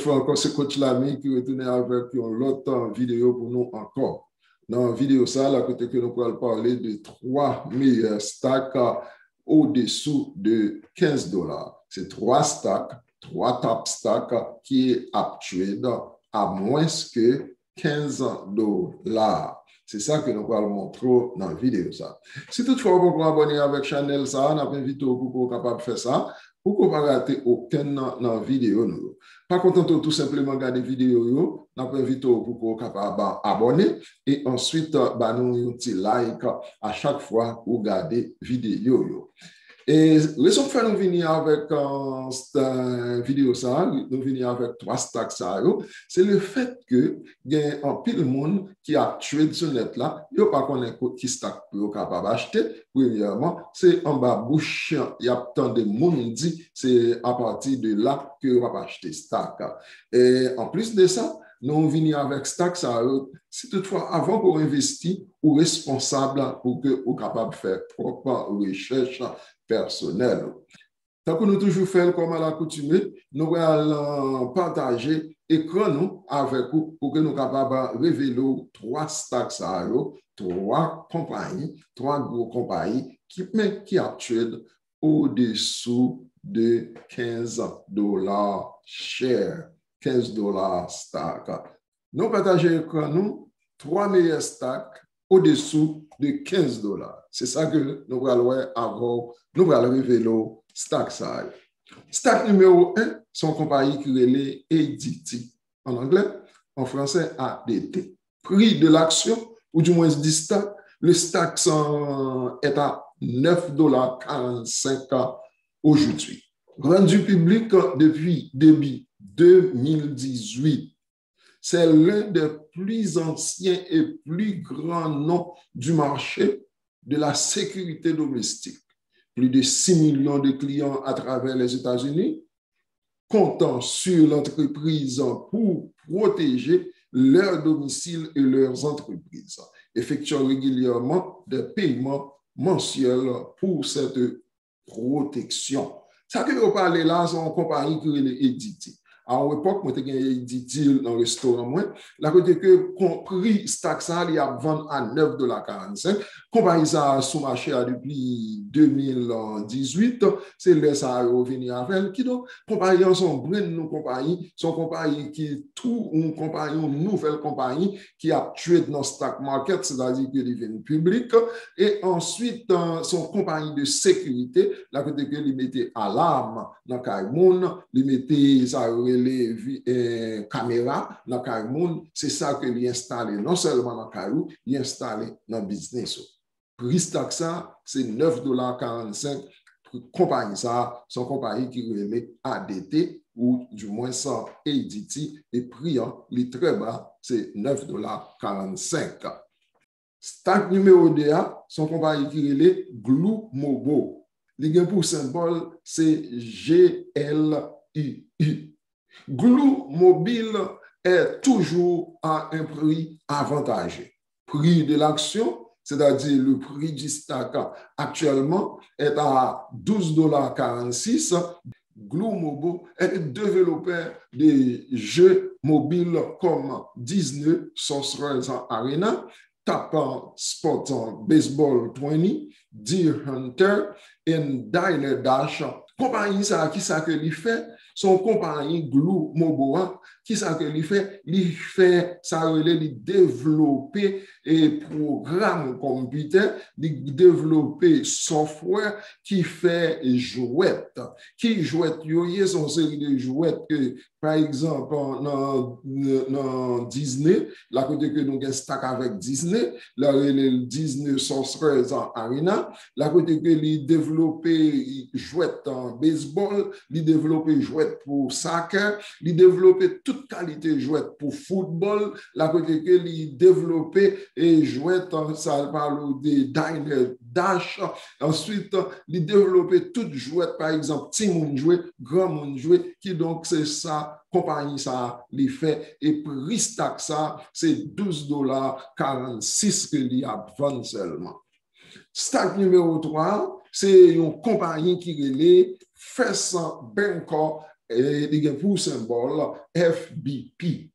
fois encore, c'est Coach Lamy qui retourne avec une autre vidéo pour nous encore. Dans la vidéo, ça, là, côté que nous pourrons parler de 3 meilleurs stacks au-dessous de $15. C'est 3 stacks, 3 top stacks qui est actué à moins que $15. C'est ça que nous allons montrer dans la vidéo. Ça. Si toutefois vous pouvez abonner avec la chaîne, ça, nous invitons pour capable de faire ça, pour ne pas rater aucune dans la vidéo. Par contre, tout simplement regarder la vidéo, nous invitons pour capable abonner et ensuite nous un petit like à chaque fois pour regarder la vidéo. Et raison pour nous venir avec cette vidéo, ça, nous venir avec 3 stacks, c'est le fait que il y a un pile de monde qui a tué sur net là, il n'y a pas qui stack pour capable acheter. Premièrement, c'est en bas bouche, il y a tant de monde dit, c'est à partir de là que on va acheter stack. Et en plus de ça, nous venons avec stack, ça, si toutefois, avant qu'on investisse, ou responsable pour que vous capable de faire propre recherche personnelle. Tant que nous toujours faisons comme à l'accoutumée, nous allons partager l'écran avec vous pour que nous capables de révéler 3 stacks, 3 compagnies, 3 gros compagnies qui actuent au-dessous de $15 share, $15 stack. Nous partageons l'écran, 3 meilleurs stacks au-dessous de $15. C'est ça que nous allons avoir, nous allons révéler stack ça. Stack numéro 1, son compagnie qui est ADT en anglais, en français ADT. Prix de l'action, ou du moins 10 stacks, le stack est à $9,45 aujourd'hui. Rendu public depuis début 2018. C'est l'un des plus anciens et plus grands noms du marché de la sécurité domestique. Plus de 6 millions de clients à travers les États-Unis, comptant sur l'entreprise pour protéger leur domicile et leurs entreprises, effectuant régulièrement des paiements mensuels pour cette protection. Ça que vous parlez là, c'est une compagnie qui est éditée. À l'époque, moi, j'ai dit dans le restaurant, la côté que prix stack ça, il y a vendu à $9,45. Compagnie ça sous marché depuis 2018, c'est là ça a revenu avec qui donc compagnie son brand nous compagnie, son compagnie qui tout une compagnie une nouvelle compagnie qui a tué dans stock market, c'est-à-dire que devient public et ensuite son compagnie de sécurité, la côté que il mettait alarme dans Caïmoun, il mettait ça les caméras dans Caïmoun, c'est ça que il installé non seulement dans Caïou, il installé dans business. Prix stack ça, c'est $9,45. Compagnie ça, son compagnie qui est ADT ou du moins ça ADT et prix est très bas, c'est $9,45. Stack numéro 2, son compagnie qui est Glue Mobile. Le gain pour symbole, c'est GLUI. Glue Mobile est toujours à un prix avantageux. Prix de l'action, c'est-à-dire le prix du stack actuellement est à $12,46. Glue Mobile est développeur de jeux mobiles comme Disney Sorcerer's Arena, Tapa Sport Baseball 20, Deer Hunter et Diner Dash. Compagnie ça qui ça que il fait son compagnie Glue Mobile qui ça que il fait ça il développer et programme computer, il développer software qui fait jouettes qui jouettes yo son série de jouettes que par exemple dans Disney la côté que nous gain stack avec Disney là le Disney Sorcerer's Arena la côté que il développer jouettes en baseball, il développer jouettes pour soccer, il développer toute qualité jouettes pour football, la côté que il développer et jouettes ça parle de Diner Dash, ensuite il développer toute jouettes par exemple petit monde jouet, grand monde jouet qui donc c'est ça compagnie ça les fait et prix stack ça c'est $12,46 que il y a vendu seulement. Stack numéro 3, c'est une compagnie qui est First Bancorp et il y a pour symbole FBP.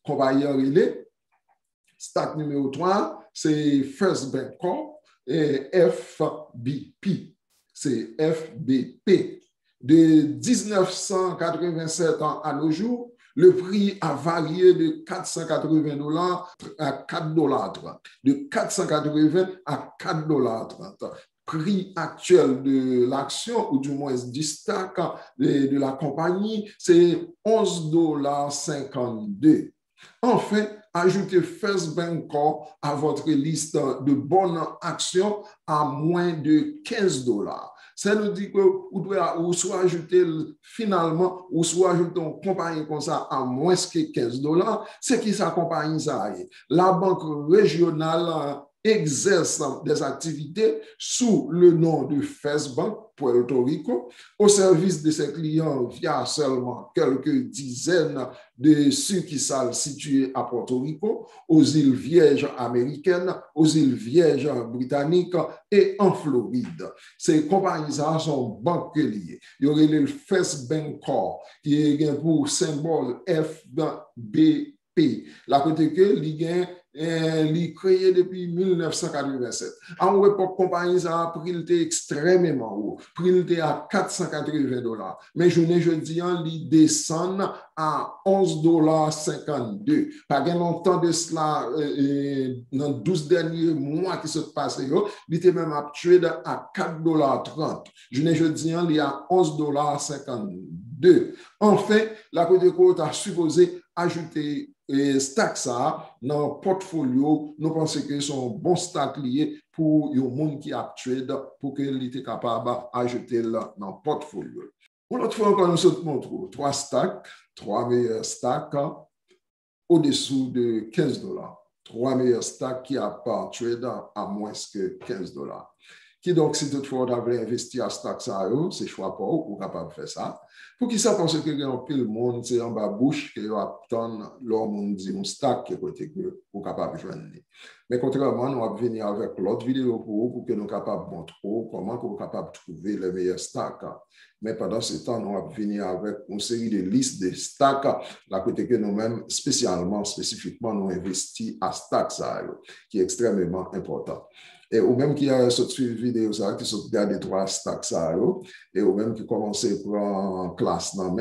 Compagnie relais. Stack numéro 3, c'est First Bank Corp et FBP, c'est FBP. De 1987 à nos jours, le prix a varié de $480 à $4.30. De 480 à $4.30. Prix actuel de l'action, ou du moins du stack de la compagnie, c'est $11.52. Enfin, ajoutez First Bank Corp à votre liste de bonnes actions à moins de $15. Ça nous dit que vous soit ajouter finalement, ou soit ajouter une compagnie comme ça à moins que $15. C'est qui sa compagnie ça? La banque régionale exerce des activités sous le nom de First Bank Puerto Rico au service de ses clients via seulement quelques dizaines de succursales situées à Porto Rico, aux îles Vierges américaines, aux îles Vierges britanniques et en Floride. Ces compagnies sont banques liées. Il y aurait le First Bank Corp qui est pour symbole FBP. La côté que il créé depuis 1987. En époque, compagnie a pris extrêmement haut. Prix à $480. Mais je dis, il descend à $11.52. Pas longtemps de cela, dans 12 derniers mois qui se passent, il était même actué à $4.30. Je dis, il y a $11.52. Enfin, la Côte de Côte a supposé ajouter stack ça dans le portfolio. Nous pensons que sont bons stacks liés pour les gens qui actuent pour qu'ils soient capables d'ajouter dans le portfolio. Pour l'autre fois, encore, nous montrons 3 stacks, 3 meilleurs stacks au-dessous de $15. 3 meilleurs stacks qui appartent à moins que $15. Qui donc, si toutefois vous avez investi à stack ça, c'est choix pour vous capable de faire ça. Pour qui ça, parce que il y a un peu de monde, c'est en bas bouche, que vous attendez, leur monde dit un stack qui est côté que vous capable de joindre. Mais contrairement, nous allons venir avec l'autre vidéo pour que nous capables de montrer comment vous capable de trouver les meilleurs stacks. Mais pendant ce temps, nous allons venir avec une série de listes de stacks, la côté que nous-mêmes, spécifiquement, nous investissons à stack ça, qui est extrêmement important. Et ou même qui a sorti une vidéo ça, qui sont regardé 3 stacks ça, et ou même qui commençait pour une classe dans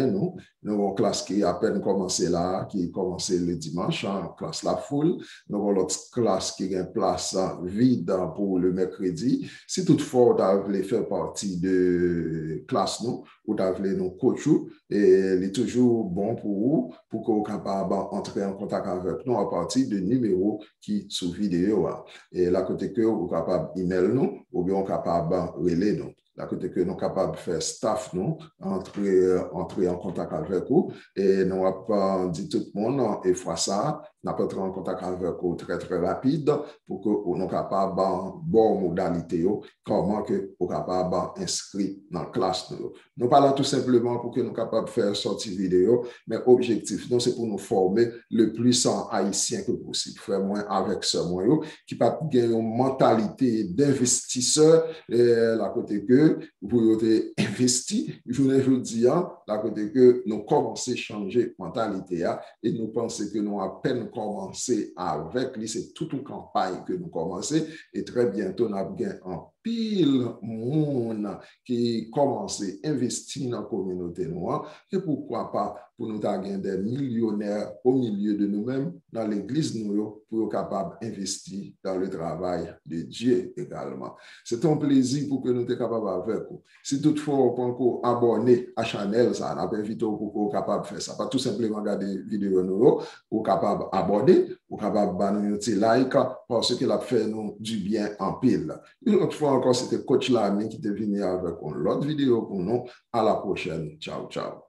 nous avons une classe qui a à peine commencé là, qui a commencé le dimanche, classe la foule. Nous avons l'autre classe qui a une place vide pour le mercredi. Si toutefois vous voulez faire partie de classe nous, ou vous voulez nous coacher, et il est toujours bon pour vous, pour que vous soyez capable d'entrer en contact avec nous à partir de numéros qui sont sous vidéo. Et là, côté que vous êtes capable d'email nous, ou bien capable de relayer nous. La côté que nous sommes capables de faire staff, nous, entrer en contact avec vous, et nous avons dit tout le monde, et fois ça, nous avons entré en contact avec vous très, très rapide pour que nous soyons capables de bonne modalité, comment que nous sommes capables d'inscrire dans la classe. Nous parlons tout simplement pour que nous soyons capables de faire sortie vidéo, mais l'objectif, c'est pour nous former le plus en haïtien que possible. Faire moins avec ce moyen qui peut gagner une mentalité d'investisseur, la côté que vous avez investi, je vous dis, la côté que nous commençons à changer la mentalité et nous pensons que nous avons à peine commencé avec lui, c'est toute une campagne que nous commençons et très bientôt nous avons un pile monde qui commence à investir dans la communauté noire et pourquoi pas pour nous gagner des millionnaires au milieu de nous-mêmes dans l'église nous pour être capables d'investir dans le travail de Dieu également. C'est un plaisir pour que nous soyons capables avec vous. Si toutefois vous pouvez encore abonner à la chaîne, ça n'a pas invité pour que vous soyez capables de faire ça. Pas tout simplement regarder les vidéos nous, vous capable d'abonner, vous capable de nous un petit like parce que la fait nous du bien en pile. Une autre fois encore, c'était Coach Lamy qui est venu avec une autre vidéo pour nous. À la prochaine. Ciao, ciao.